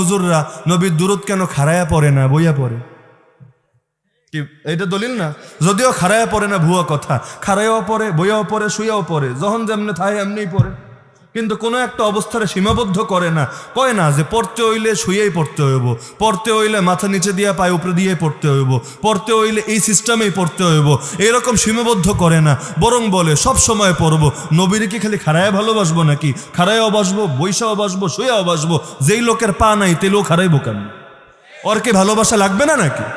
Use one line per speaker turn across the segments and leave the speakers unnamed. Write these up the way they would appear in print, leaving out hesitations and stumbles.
হুজুররা নবীর দুরূদ কেন খাড়ায়া পড়ে না, বইয়া পড়ে? কি এটা দলিল না? যদিও খাড়ায়া পড়ে না ভুয়া কথা, খাড়ায়াও পড়ে, বইয়াও পড়ে, শুয়াও পড়ে, যখন যেমনি থাকে এমনিই পড়ে, কিন্তু কোনো একটা অবস্থারে সীমাবদ্ধ করে না। কয় না যে পড়তে হইলে শুয়েই পড়তে হইব, পড়তে হইলে মাথা নিচে দিয়া পায়ে উপরে দিয়ে পড়তে হইব, পড়তে হইলে এই সিস্টেমেই পড়তে হইব, এরকম সীমাবদ্ধ করে না। বরং বলে সব সময় পড়বো। নবীর কি খালি খাড়ায় ভালোবাসবো নাকি? খাড়ায়ও বাসবো, বৈশাও বাসবো, শুয়েও বাসবো। যেই লোকের পা নাই তেলেও খাড়াইবো কেন? ওর কি ভালোবাসা লাগবে না নাকি?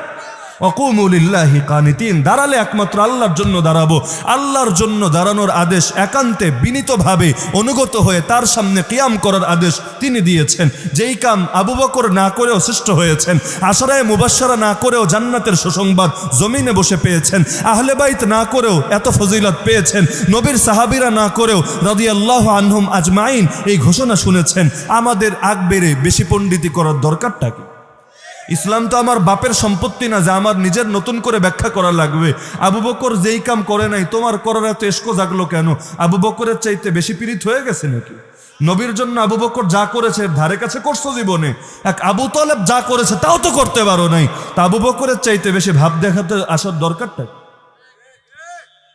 ওয়াকুমু লিল্লাহি কানিতিন, দাঁড়ালে একমাত্র আল্লাহর জন্য দাঁড়াবো। আল্লাহর জন্য দাঁড়ানোর আদেশ একান্তে বিনীতভাবে অনুগত হয়ে তার সামনে কিয়াম করার আদেশ তিনি দিয়েছেন। যেই কাম আবু বকর না করেও শ্রেষ্ঠ হয়েছেন, আশরায়ে মুবাশশারা না করেও জান্নাতের সুসংবাদ জমিনে বসে পেয়েছেন, আহলে বাইত না করেও এত ফজিলত পেয়েছেন, নবীর সাহাবীরা না করেও রাদিয়াল্লাহু আনহুম আজমাইন এই ঘোষণা শুনেছেন। আমাদের আগ বেড়ে বেশি পণ্ডিতি করার দরকারটা কি? ইসলাম তো আমার বাপের সম্পত্তি না যে আমার নিজের নতুন করে ব্যাখ্যা করা লাগবে। আবু বকর যেই কাম করে নাই, তোমার করার এত এসকো জাগলো কেন? আবু বকরের চাইতে বেশি পীড়িত হয়ে গেছে নাকি? নবীর জন্য আবু বকর যা করেছে ধারে কাছে করছো জীবনে? এক আবু তালেব যা করেছে তাও তো করতে পারো নাই, তা আবু বকরের চাইতে বেশি ভাব দেখাতে আসার দরকারটা?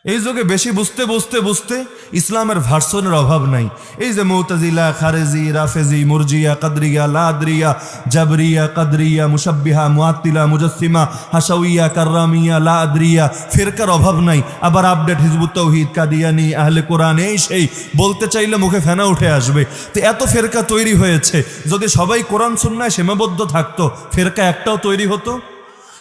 এই যুগে বেশি বুঝতে বুঝতে বুঝতে ইসলামের ভার্সনের অভাব নাই। এই যে মুতাজিলা, খারেজি, রাফেজি, মুরজিয়া, কাদরিয়া, লাদরিয়া, জাবরিয়া, কাদরিয়া, মুশাব্বিহা, মুআত্তিলা, মুজাসসিমা, হাসাউইয়া, কাররামিয়া, লাদরিয়া, ফিরকার অভাব নাই। আবার আপডেট হিজবুত তাওহীদ, কাদিয়ানি, আহলে কোরআন, এই সেই বলতে চাইলে মুখে ফেনা উঠে আসবে। তো এত ফেরকা তৈরি হয়েছে, যদি সবাই কোরআন সুন্নায় সীমাবদ্ধ থাকতো ফেরকা একটাও তৈরি হতো?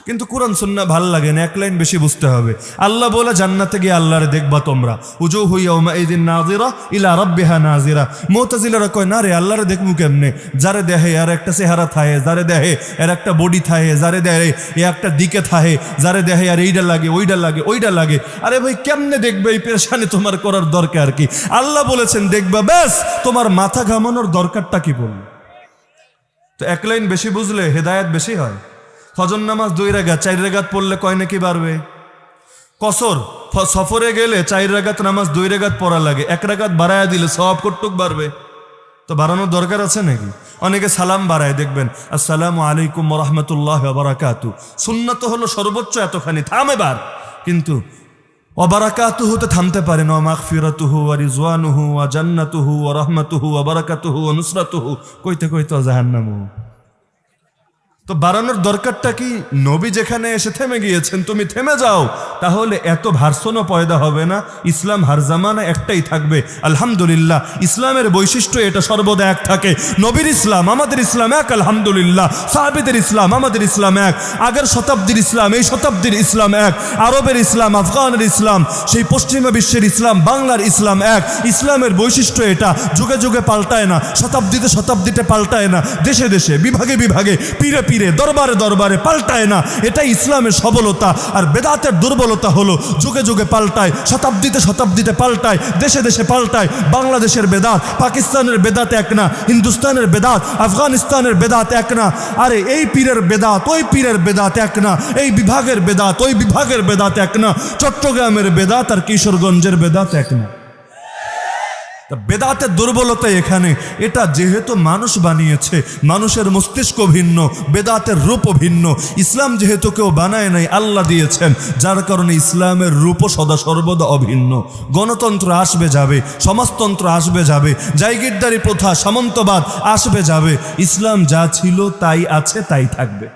কিন্তু কোরআন সুন্নাহ ভাল লাগে না, এক লাইন বেশি বুঝতে হবে। আল্লাহ বলে জান্নাতে গিয়ে আল্লাহরে দেখবা তোমরা, উজুহু ইয়াউমাইযিন নাযিরা ইলা রাব্বিহা নাযিরা। মুতাজিলারা কয় না রে, আল্লাহরে দেখমু কেমনে? যারে দেহে আর একটা চেহারা থাকে, যারে দেহে এর একটা বডি থাকে, যারে দেহে এ একটা দিকে থাকে, যারে দেহে আর এইটা লাগে, ওইটা লাগে, ওইটা লাগে। আরে ভাই কেমনে দেখবে? এই পেরেশানি তোমার করার দরকার কি? আল্লাহ বলেছেন দেখবা, ব্যাস। তোমার মাথা ঘামানোর দরকারটা কি বলল? তো এক লাইন বেশি বুঝলে হেদায়েত বেশি হয়। ফজর নামাজ 2 রাকাত 4 রাকাত পড়লে কয় নাকি বাড়বে। কসর সফরে গেলে 4 রাকাত নামাজ 2 রাকাত পড়া লাগে, 1 রাকাত বাড়ায়া দিলে সওয়াব কতটুক বাড়বে? তো বাড়ানোর দরকার আছে নাকি? অনেকে সালাম বাড়ায়, দেখবেন আসসালামু আলাইকুম ওয়া রাহমাতুল্লাহি ওয়া বারাকাতুহু। সুন্নাত হলো সর্বোচ্চ এতখানি, থাম এবার। কিন্তু ওয়া বারাকাতুহুতে থামতে পারে না। মাগফিরাতুহু ওয়া রিজওয়ানুহু ওয়া জান্নাতুহু ওয়া রাহমাতুহু ওয়া বারাকাতুহু ওয়া নুসরাতুহু কইতে কইতে জাহান্নামু। তো বাড়ানোর দরকারটা কি? নবী যেখানে এসে থেমে গিয়েছেন, তুমি থেমে যাও, তাহলে এত ভার্সনও পয়দা হবে না। ইসলাম হার জামানা একটাই থাকবে। আলহামদুলিল্লাহ, ইসলামের বৈশিষ্ট্য এটা সর্বদা এক থাকে। নবীর ইসলাম আমাদের ইসলাম এক, আলহামদুলিল্লাহ। সাহাবীদের ইসলাম আমাদের ইসলাম এক, আগের শতাব্দীর ইসলাম এই শতাব্দীর ইসলাম এক, আরবের ইসলাম, আফগানের ইসলাম, সেই পশ্চিমা বিশ্বের ইসলাম, বাংলার ইসলাম এক। ইসলামের বৈশিষ্ট্য এটা, যুগে যুগে পাল্টায় না, শতাব্দীতে শতাব্দীতে পাল্টায় না, দেশে দেশে, বিভাগে বিভাগে, পীরে পীরে, দরবারে দরবারে পাল্টায় না। এটাই ইসলামের সবলতা। আর বেদাতের দুর্বলতা হলো যুগে যুগে পাল্টায়, শতাব্দীতে শতাব্দীতে পাল্টায়, দেশে দেশে পাল্টায়। বাংলাদেশের বেদাত পাকিস্তানের বেদাত এক না, হিন্দুস্তানের বেদাত আফগানিস্তানের বেদাত এক না। আরে এই পীরের বেদাত ওই পীরের বেদাত এক না, এই বিভাগের বেদাত ওই বিভাগের বেদাত এক না, চট্টগ্রামের বেদাত আর কিশোরগঞ্জের বেদাত এক না। বেদাতের দুর্বলতা এখানে। এটা যেহেতু মানুষ বানিয়েছে, মানুষের মস্তিষ্ক ভিন্ন, বেদাতের রূপও ভিন্ন। ইসলাম যেহেতু কেউ বানায় নাই, আল্লাহ দিয়েছেন, যার কারণে ইসলামের রূপও সদা সর্বদা অভিন্ন। গণতন্ত্র আসবে যাবে, সমাজতন্ত্র আসবে যাবে, জায়গিরদারি প্রথা, সামন্তবাদ আসবে যাবে। ইসলাম যা ছিল তাই আছে, তাই থাকবে।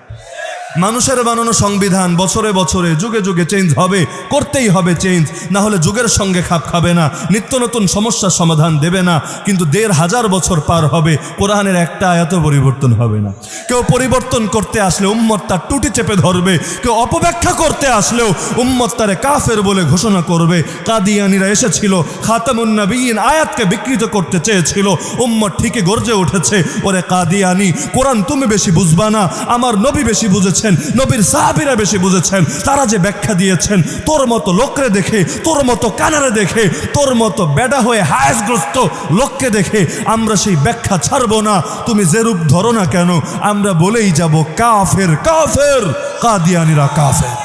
মানুষের বানানো সংবিধান বছরে বছরে যুগে যুগে চেঞ্জ হবে, করতেই হবে চেঞ্জ, না হলে যুগের সঙ্গে খাপ খাবে না, নিত্য নতুন সমস্যার সমাধান দেবে না। কিন্তু 1500 বছর পার হবে, কোরআনের একটা আয়াতও পরিবর্তন হবে না। কেউ পরিবর্তন করতে আসলে উম্মত তার টুটি চেপে ধরবে, কেউ অপব্যাখ্যা করতে আসলেও উম্মত তারে কাফের বলে ঘোষণা করবে। কাদিয়ানিরা এসেছিল, খাতামুন নবিয়্যিন আয়াতকে বিকৃত করতে চেয়েছিল, উম্মত ঠিকই গর্জে উঠেছে, ওরে কাদিয়ানি, কোরআন তুমি বেশি বুঝবা না, আমার নবী বেশি বুঝেছে, নবীর সাহাবীরা বেশি বুঝেছেন। তারা যে ব্যাখ্যা দিয়েছেন, তোর মতো লোকরে দেখে, তোর মতো কানারে দেখে, তোর মতো বেডা হয়ে হায়াসগ্রস্ত লোককে দেখে আমরা সেই ব্যাখ্যা ছাড়বো না। তুমি যে রূপ ধরো না কেন, আমরা বলেই যাব কাফের কাফের, কাদিয়ানিরা কাফের।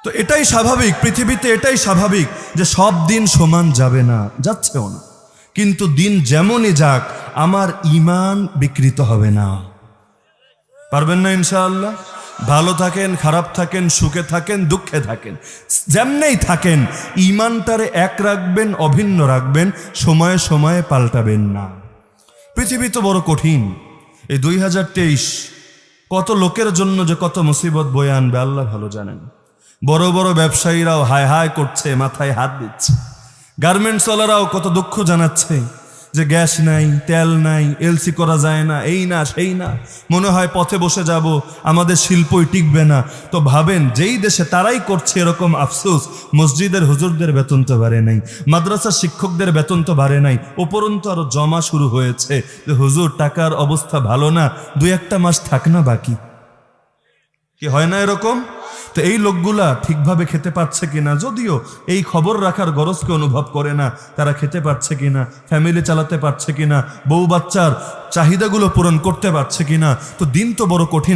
তো এটাই স্বাভাবিক, পৃথিবীতে এটাই স্বাভাবিক যে সব দিন সমান যাবে না, যাচ্ছেও না, কিন্তু দিন যেমনই যাক আমার ঈমান বিকৃত হবে না। পারবেন না ইনশাআল্লাহ? ভালো থাকেন, খারাপ থাকেন, সুখে থাকেন, দুঃখে থাকেন, যেমনেই থাকেন ঈমানটারে এক রাখবেন, অভিন্ন রাখবেন, সময়ে সময়ে পাল্টাবেন না। পৃথিবী তো বড় কঠিন। এই 2023 কত লোকের জন্য যে কত মুসিবত বয়ে আনবে আল্লাহ ভালো জানেন। বড় বড় ব্যবসায়ীরাও হায় হায় করছে, মাথায় হাত দিচ্ছে। গার্মেন্টসওয়ালারাও কত দুঃখ জানাচ্ছে যে গ্যাস নাই, তেল নাই, এলসি করা যায় না, এই না সেই না, মনে হয় পথে বসে যাব, আমাদের শিল্পই টিকবে না। তো ভাবেন যেই দেশে তারাই করছে এরকম আফসোস, মসজিদের হুজুরদের বেতন তো বাড়ে নাই, মাদ্রাসার শিক্ষকদের বেতন তো বাড়ে নাই, উপরন্তু আরো জমা শুরু হয়েছে যে হুজুর টাকার অবস্থা ভালো না, 2-1 মাস থাক না বাকি। কি হয় না এরকম? তো এই লোকগুলা ঠিকভাবে খেতে পাচ্ছে কিনা, যদিও এই খবর রাখার গরজকে অনুভব করে না, তারা খেতে পারছে কিনা, ফ্যামিলি চালাতে পারছে কিনা, বউ বাচ্চার চাহিদাগুলো পূরণ করতে পারছে কিনা। তো দিন তো বড় কঠিন।